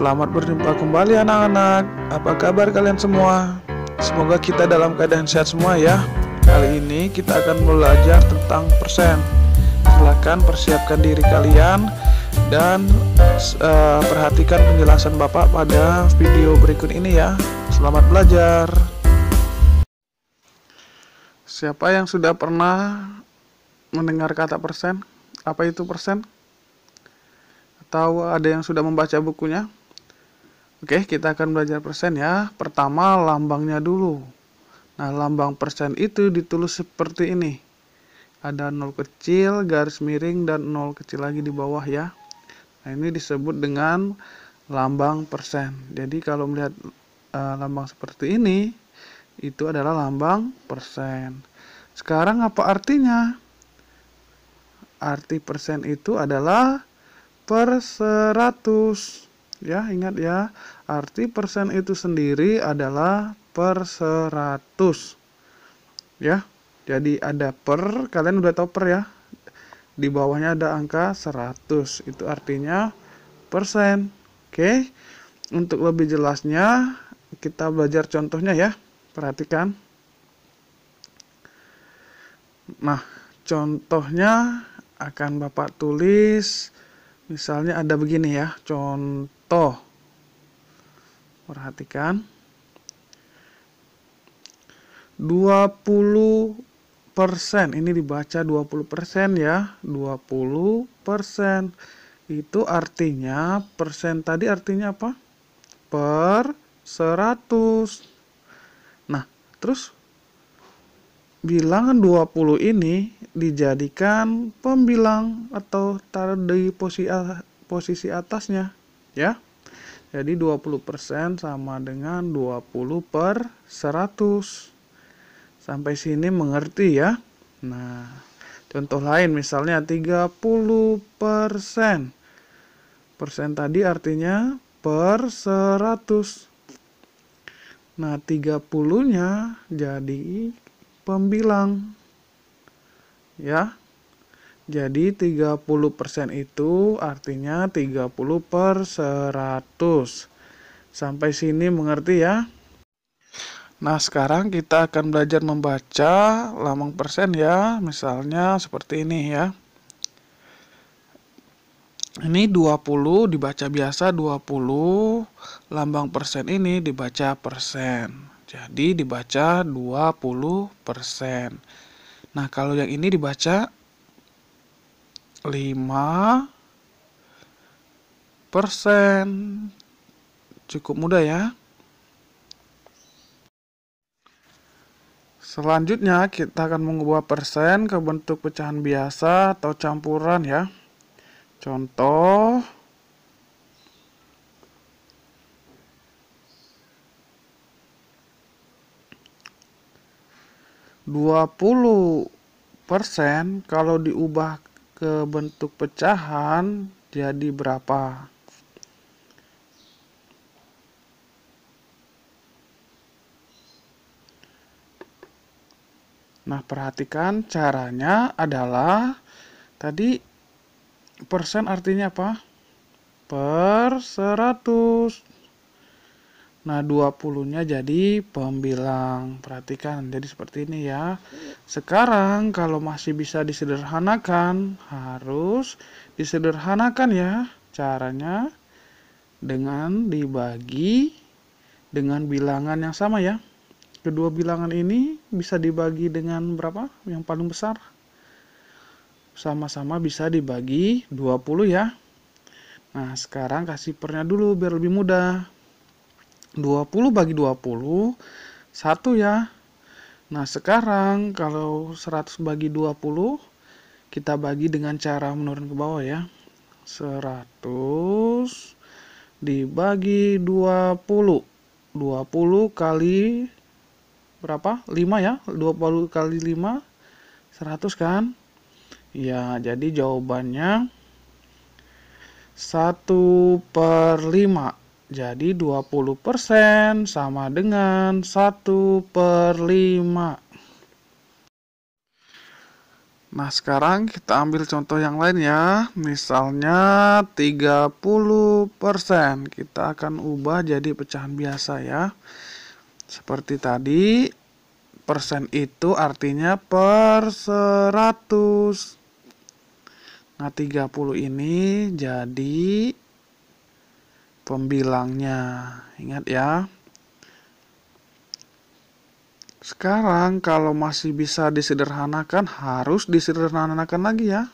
Selamat berjumpa kembali anak-anak. Apa kabar kalian semua? Semoga kita dalam keadaan sehat semua ya. Kali ini kita akan belajar tentang persen. Silakan persiapkan diri kalian dan perhatikan penjelasan Bapak pada video berikut ini ya. Selamat belajar. Siapa yang sudah pernah mendengar kata persen? Apa itu persen? Atau ada yang sudah membaca bukunya? Oke, kita akan belajar persen ya. Pertama, lambangnya dulu. Nah, lambang persen itu ditulis seperti ini. Ada 0 kecil, garis miring, dan 0 kecil lagi di bawah ya. Nah, ini disebut dengan lambang persen. Jadi, kalau melihat lambang seperti ini, itu adalah lambang persen. Sekarang apa artinya? Arti persen itu adalah per 100. Ya, ingat ya, arti persen itu sendiri adalah per 100. Ya, jadi ada per, kalian udah tahu per ya. Di bawahnya ada angka 100, itu artinya persen. Oke, untuk lebih jelasnya kita belajar contohnya ya. Perhatikan. Nah, contohnya akan Bapak tulis. Misalnya ada begini ya, contoh. Perhatikan. 20%, ini dibaca 20% ya, 20%. Itu artinya, persen tadi artinya apa? Per 100. Nah, terus bilangan 20 ini dijadikan pembilang atau taruh di posisi atasnya ya. Jadi 20% sama dengan 20 per 100. Sampai sini mengerti ya. Nah, contoh lain misalnya 30%. Persen tadi artinya per 100. Nah, 30-nya jadi pembilang ya. Jadi 30% itu artinya 30 per 100. Sampai sini mengerti ya. Nah, sekarang kita akan belajar membaca lambang persen ya. Misalnya seperti ini ya. Ini 20 dibaca biasa 20. Lambang persen ini dibaca persen. Jadi dibaca 20%. Nah, kalau yang ini dibaca 5%. Cukup mudah ya. Selanjutnya kita akan mengubah persen ke bentuk pecahan biasa atau campuran ya. Contoh 20% kalau diubah ke bentuk pecahan jadi berapa? Nah, perhatikan caranya adalah tadi persen artinya apa? Per 100. Nah, 20-nya jadi pembilang. Perhatikan, jadi seperti ini ya. Sekarang kalau masih bisa disederhanakan, harus disederhanakan ya. Caranya dengan dibagi dengan bilangan yang sama ya. Kedua bilangan ini bisa dibagi dengan berapa? Yang paling besar? Sama-sama bisa dibagi 20 ya. Nah, sekarang kasih pernya dulu biar lebih mudah. 20 bagi 20, 1 ya. Nah, sekarang kalau 100 bagi 20, kita bagi dengan cara menurun ke bawah ya. 100 dibagi 20. 20 kali berapa? 5 ya. 20 kali 5, 100 kan? Ya, jadi jawabannya 1/5. Jadi 20% sama dengan 1/5. Nah, sekarang kita ambil contoh yang lain ya. Misalnya 30%. Kita akan ubah jadi pecahan biasa ya. Seperti tadi, persen itu artinya per 100. Nah, 30 ini jadi pembilangnya. Ingat ya. Sekarang kalau masih bisa disederhanakan, harus disederhanakan lagi ya.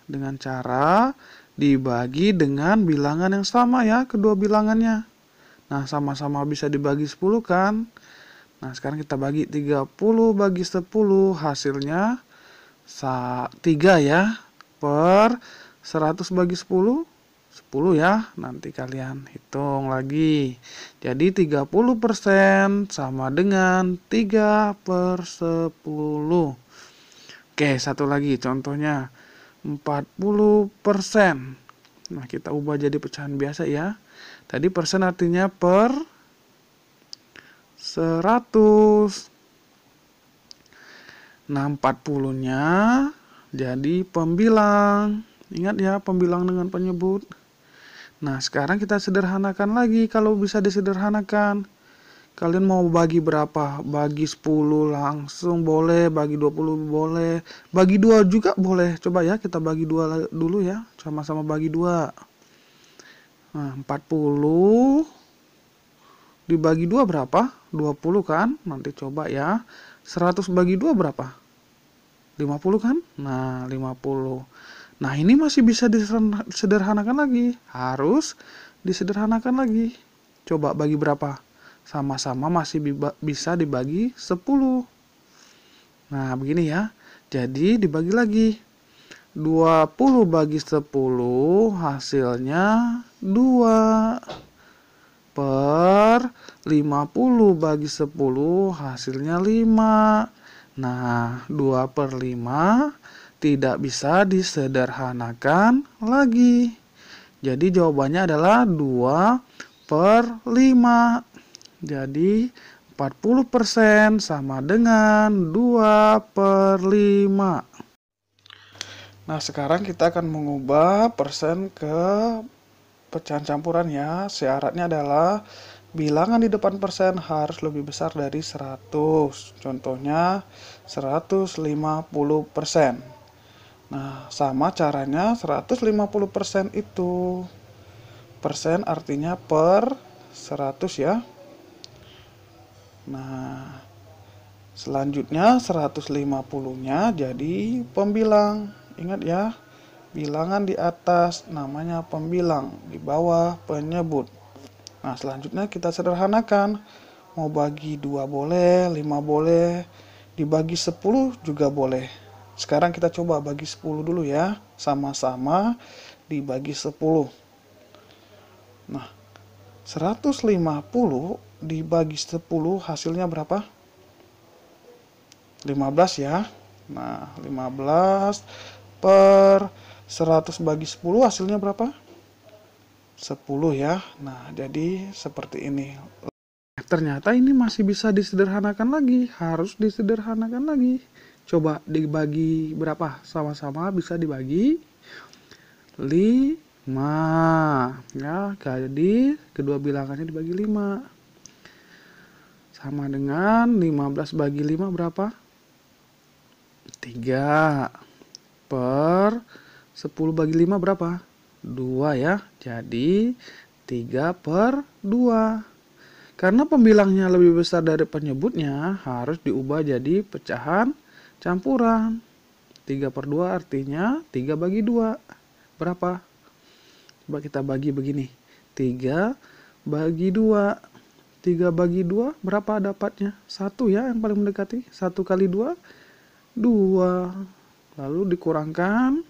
Dengan cara dibagi dengan bilangan yang sama ya, kedua bilangannya. Nah, sama-sama bisa dibagi 10 kan. Nah, sekarang kita bagi 30 bagi 10, hasilnya 3 ya. Per 100 bagi 10, 10 ya. Nanti kalian hitung lagi. Jadi 30% sama dengan 3 per 10. Oke, satu lagi contohnya 40%. Nah, kita ubah jadi pecahan biasa ya. Tadi persen artinya per 100. Nah, 40-nya jadi pembilang. Ingat ya, pembilang dengan penyebut. Nah, sekarang kita sederhanakan lagi kalau bisa disederhanakan. Kalian mau bagi berapa? Bagi 10 langsung boleh, bagi 20 boleh, bagi 2 juga boleh. Coba ya, kita bagi 2 dulu ya. Sama-sama bagi 2. Nah, 40 dibagi 2 berapa? 20 kan? Nanti coba ya. 100 bagi 2 berapa? 50 kan? Nah, 50. Nah, ini masih bisa disederhanakan lagi. Harus disederhanakan lagi. Coba bagi berapa? Sama-sama masih bisa dibagi 10. Nah, begini ya. Jadi dibagi lagi. 20 bagi 10 hasilnya 2. Per 50 bagi 10 hasilnya 5. Nah, 2 per 5 tidak bisa disederhanakan lagi. Jadi jawabannya adalah 2 per 5. Jadi 40% sama dengan 2 per 5. Nah, sekarang kita akan mengubah persen ke pecahan campuran ya. Syaratnya adalah bilangan di depan persen harus lebih besar dari 100. Contohnya 150%. Nah, sama caranya 150% itu. Persen artinya per 100 ya. Nah, selanjutnya 150-nya jadi pembilang. Ingat ya, bilangan di atas namanya pembilang, di bawah penyebut. Nah, selanjutnya kita sederhanakan. Mau bagi 2 boleh, 5 boleh, dibagi 10 juga boleh. Sekarang kita coba bagi 10 dulu ya. Sama-sama dibagi 10. Nah, 150 dibagi 10 hasilnya berapa? 15 ya. Nah, 15 per 100 bagi 10 hasilnya berapa? 10 ya. Nah, jadi seperti ini. Ternyata ini masih bisa disederhanakan lagi. Harus disederhanakan lagi. Coba dibagi berapa? Sama-sama bisa dibagi 5. Ya, jadi kedua bilangannya dibagi 5. Sama dengan 15 bagi 5 berapa? 3. Per 10 bagi 5 berapa? 2 ya. Jadi 3 per 2. Karena pembilangnya lebih besar dari penyebutnya, harus diubah jadi pecahan campuran. 3 per 2 artinya 3 bagi 2. Berapa? Coba kita bagi begini. 3 bagi 2. 3 bagi 2 berapa dapatnya? 1 ya yang paling mendekati. 1 kali 2, 2. Lalu dikurangkan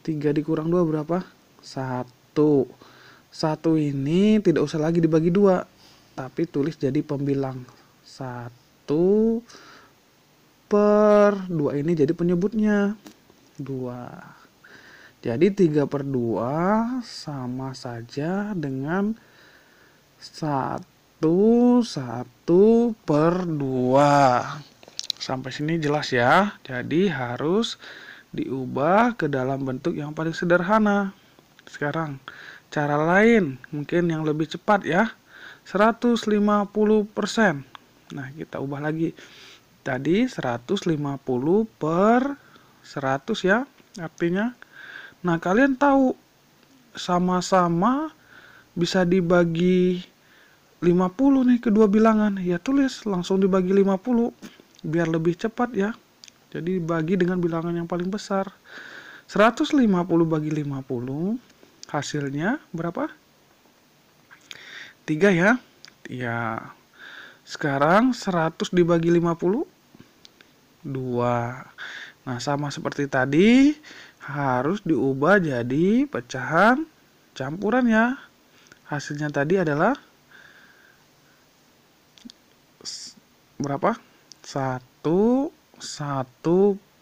3 dikurang 2 berapa? 1. 1 ini tidak usah lagi dibagi 2, tapi tulis jadi pembilang. 1 per 2 ini jadi penyebutnya 2. Jadi 3 per 2 sama saja dengan 1 per 2. Sampai sini jelas ya. Jadi harus diubah ke dalam bentuk yang paling sederhana. Sekarang cara lain mungkin yang lebih cepat ya. 150%. Nah, kita ubah lagi. Tadi 150 per 100 ya artinya. Nah, kalian tahu sama-sama bisa dibagi 50 nih kedua bilangan. Ya tulis langsung dibagi 50 biar lebih cepat ya. Jadi bagi dengan bilangan yang paling besar. 150 bagi 50 hasilnya berapa? 3 ya. Ya. Sekarang 100 dibagi 50 2. Nah, sama seperti tadi harus diubah jadi pecahan campuran ya. Hasilnya tadi adalah berapa? 1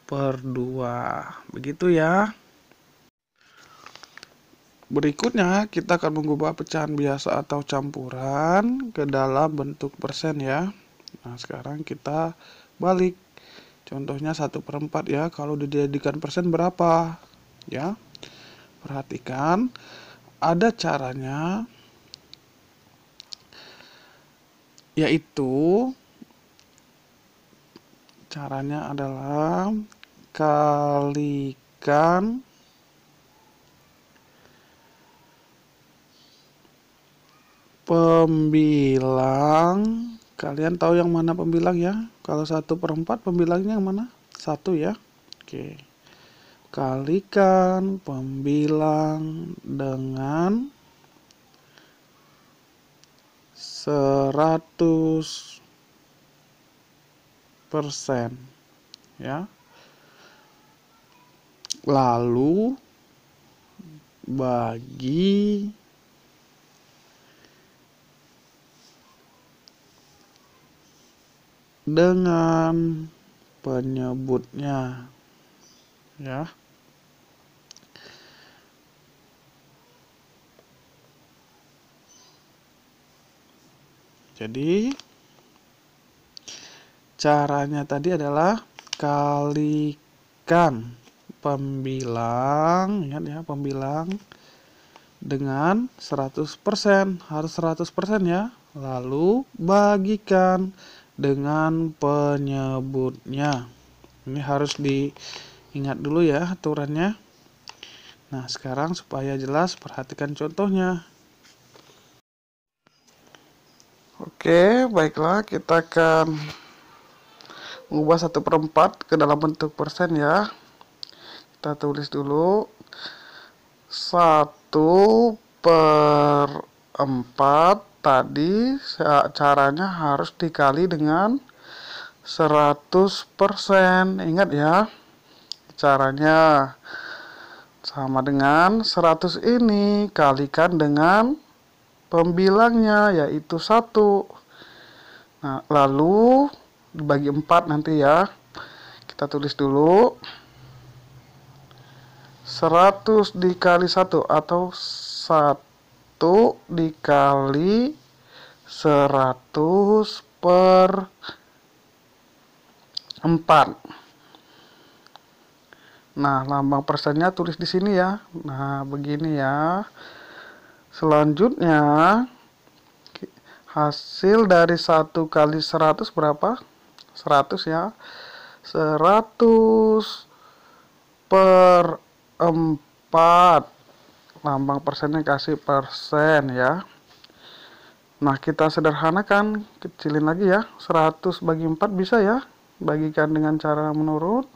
per 2. Begitu ya. Berikutnya kita akan mengubah pecahan biasa atau campuran ke dalam bentuk persen ya. Nah, sekarang kita balik. Contohnya 1/4 ya. Kalau dijadikan persen berapa? Ya. Perhatikan, ada caranya, yaitu caranya adalah kalikan pembilang. Kalian tahu yang mana pembilang ya? Kalau 1/4 pembilangnya yang mana? 1 ya. Oke. Kalikan pembilang dengan 100% ya. Lalu bagi dengan penyebutnya ya. Jadi caranya tadi adalah kalikan pembilang, ingat ya, pembilang dengan 100%, harus 100% ya. Lalu bagikan dengan penyebutnya. Ini harus diingat dulu ya aturannya. Nah, sekarang supaya jelas perhatikan contohnya. Oke, baiklah, kita akan mengubah 1/4 ke dalam bentuk persen ya. Kita tulis dulu 1/4 tadi caranya harus dikali dengan 100%. Ingat ya, caranya sama dengan 100 ini kalikan dengan pembilangnya yaitu 1. Nah, lalu dibagi 4 nanti ya. Kita tulis dulu 100 dikali 1 atau 1 dikali 100 per 4. Nah, lambang persennya tulis di sini ya. Nah, begini ya. Selanjutnya hasil dari 1 kali 100 berapa? 100 ya. 100 per 4. Lambang persennya kasih persen ya. Nah, kita sederhanakan, kecilin lagi ya. 100 bagi 4 bisa ya. Bagikan dengan cara menurut.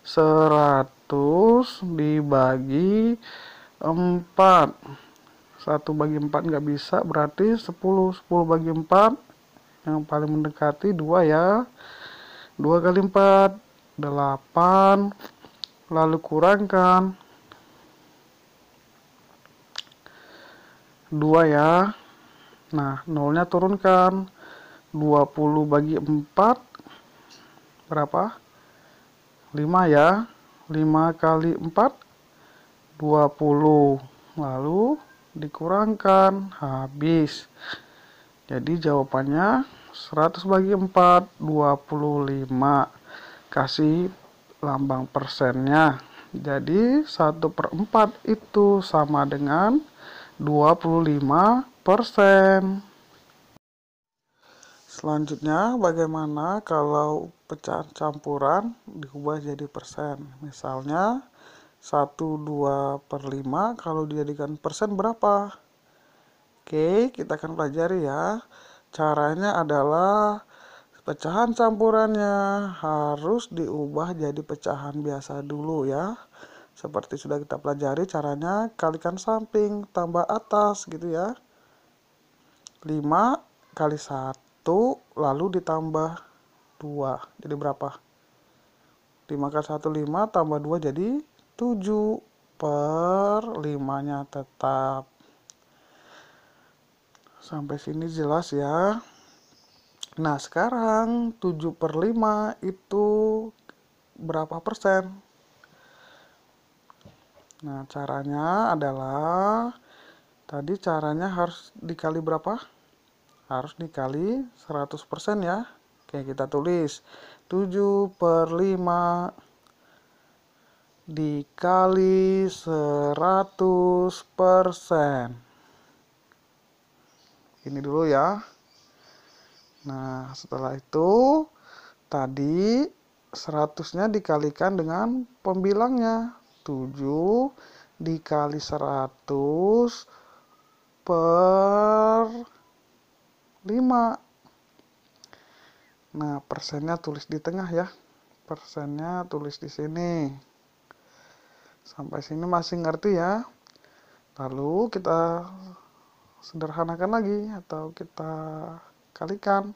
100 dibagi 4. 1 bagi 4 nggak bisa, berarti 10. 10 bagi 4 yang paling mendekati 2 ya. 2 kali 4 8. Lalu kurangkan 2 ya. Nah, nolnya turunkan. 20 bagi 4 berapa? 5 ya. 5 kali 4 20. Lalu dikurangkan, habis. Jadi jawabannya 100 bagi 4 25. kasih lambang persennya. Jadi 1/4 itu sama dengan 25%. Selanjutnya, bagaimana kalau pecahan campuran diubah jadi persen? Misalnya 1/2/5 kalau dijadikan persen berapa? Oke, kita akan pelajari ya. Caranya adalah pecahan campurannya harus diubah jadi pecahan biasa dulu ya. Seperti sudah kita pelajari, caranya kalikan samping tambah atas gitu ya. 5 kali 1 lalu ditambah 2. Jadi berapa? 5 kali 1 5 tambah 2 jadi 7 per 5-nya tetap. Sampai sini jelas ya. Nah, sekarang 7/5 itu berapa persen? Nah, caranya adalah tadi caranya harus dikali berapa? Harus dikali 100% ya. Oke, kita tulis 7/5 dikali 100%. Ini dulu ya. Nah, setelah itu tadi 100-nya dikalikan dengan pembilangnya. 7 dikali 100 per 5. Nah, persennya tulis di tengah ya. Persennya tulis di sini. Sampai sini masih ngerti ya. Lalu kita sederhanakan lagi atau kita kalikan.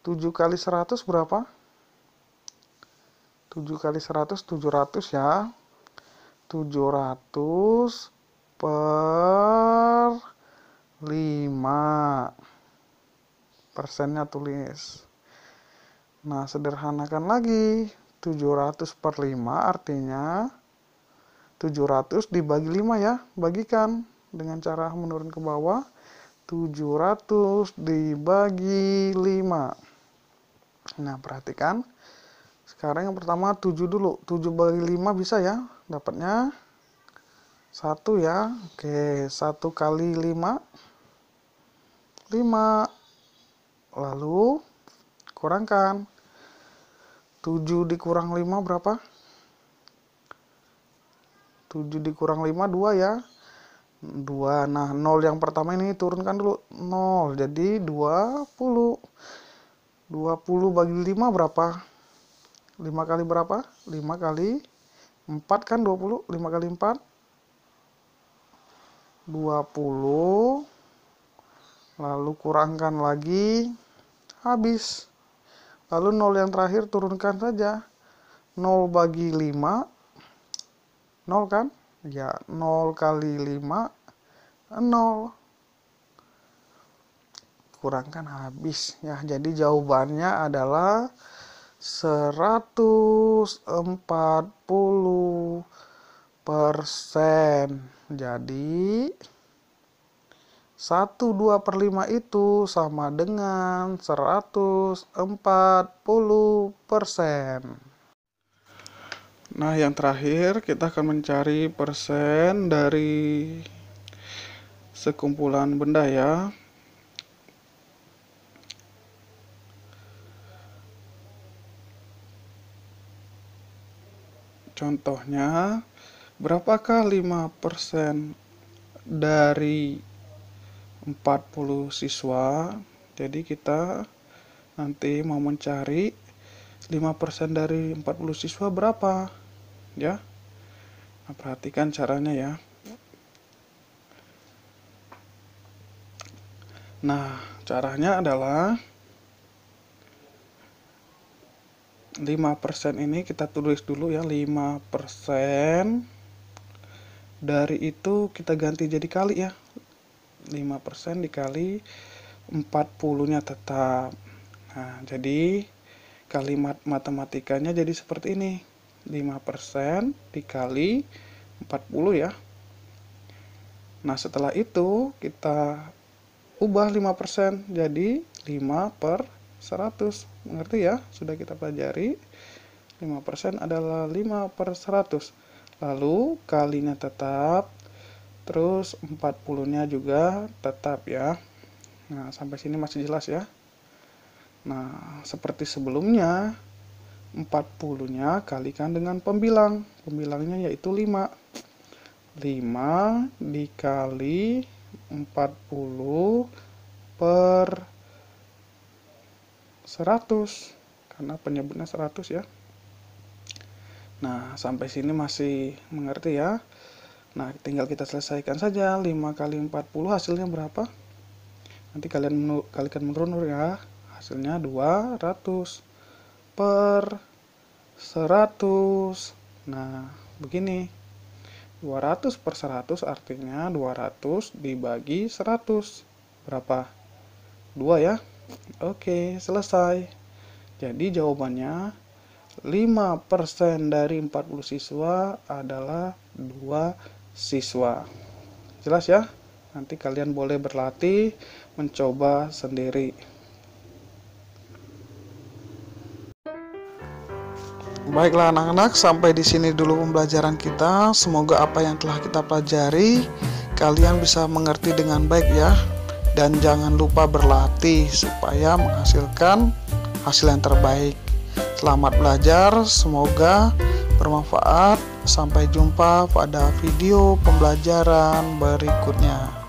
7 kali 100 berapa? 7 kali 100 700 ya. 700 per 5. Persennya tulis. Nah, sederhanakan lagi. 700 per 5 artinya 700 dibagi 5 ya. Bagikan dengan cara menurun ke bawah. 700 dibagi 5. Nah, perhatikan. Sekarang yang pertama 7 dulu. 7 bagi 5 bisa ya. Dapatnya 1 ya. Oke, 1 kali 5. 5. Lalu kurangkan. 7 dikurang 5 berapa? 7 dikurang 5 2 ya. 2. Nah, 0 yang pertama ini turunkan dulu. 0. Jadi 20. 20 bagi 5 berapa? 5 kali berapa? 5 kali 4 kan 20. 5 kali 4 20. Lalu kurangkan lagi. Habis. Lalu 0 yang terakhir turunkan saja. 0 bagi 5. 0 kan? Ya, 0 kali 5. 0. Kurangkan habis. Ya, jadi jawabannya adalah 140%. Jadi 1/2/5 itu sama dengan 140%. Nah, yang terakhir kita akan mencari persen dari sekumpulan benda ya. Contohnya, berapakah 5% dari 40 siswa? Jadi kita nanti mau mencari 5% dari 40 siswa berapa? Ya. Nah, perhatikan caranya ya. Nah, caranya adalah 5% ini kita tulis dulu ya. 5% dari itu kita ganti jadi kali ya. 5% dikali 40-nya tetap. Nah, jadi kalimat matematikanya jadi seperti ini. 5% dikali 40 ya. Nah, setelah itu kita ubah 5% jadi 5/100. 100. Mengerti ya? Sudah kita pelajari. 5% adalah 5/100. Lalu kalinya tetap, terus 40-nya juga tetap ya. Nah, sampai sini masih jelas ya. Nah, seperti sebelumnya, 40-nya kalikan dengan pembilang. Pembilangnya yaitu 5. 5 dikali 40 per 100. Karena penyebutnya 100 ya. Nah, sampai sini masih mengerti ya. Nah, tinggal kita selesaikan saja. 5 kali 40 hasilnya berapa? Nanti kalian kalikan merunur ya. Hasilnya 200 per 100. Nah, begini. 200 per 100 artinya 200 dibagi 100. Berapa? 2 ya. Oke, selesai. Jadi jawabannya 5% dari 40 siswa adalah 2 siswa. Jelas ya? Nanti kalian boleh berlatih mencoba sendiri. Baiklah anak-anak, sampai di sini dulu pembelajaran kita. Semoga apa yang telah kita pelajari kalian bisa mengerti dengan baik ya. Dan jangan lupa berlatih supaya menghasilkan hasil yang terbaik. Selamat belajar, semoga bermanfaat. Sampai jumpa pada video pembelajaran berikutnya.